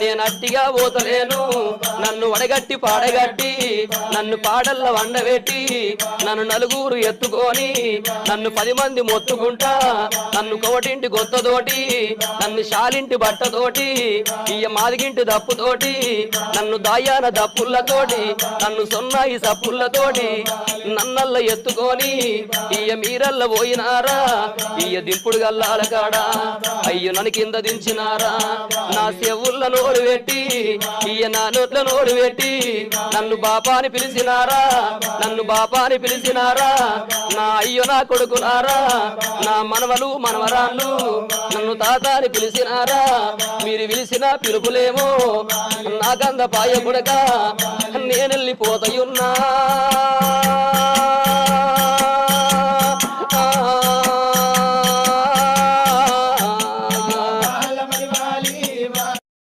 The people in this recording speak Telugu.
నేను అట్టిగా పోతలేను నన్ను వడగట్టి పాడగట్టి నన్ను పాడల్ల వండబెట్టి నన్ను నలుగురు ఎత్తుకొని నన్ను 10 మంది మొత్తుకుంటా నన్ను కోటింటి గొత్తతోటి నన్ను శాలింటి బట్టతోటి ఇయ్య మాదిగింటి దప్పుతోటి నన్ను దాయాన దప్పులతోటి నన్ను సొన్నాయి సప్పులతోటి నన్నల్ల ఎత్తుకొని ఇయ్య మీరల్ల పోయినారా ఇయ్య దింపుడు గల్లాల కాడా అయ్యో నన్ను కింద దించినారా నా చెవుల్ల నోరు పెట్టి ఇయ్య నా నోట్ల నోరు పెట్టి నన్ను బాపాని పిలిచినారా నన్ను బాపాని పిలిచినారా నా అయ్యో నా కొడుకునారా నా మనవలు మనవరాళ్ళు నన్ను తాతాని పిలిచినారా మీరు పిలిచిన పిలుపులేమో నాకంద పాయ కొడక నేనెళ్ళిపోతయున్నా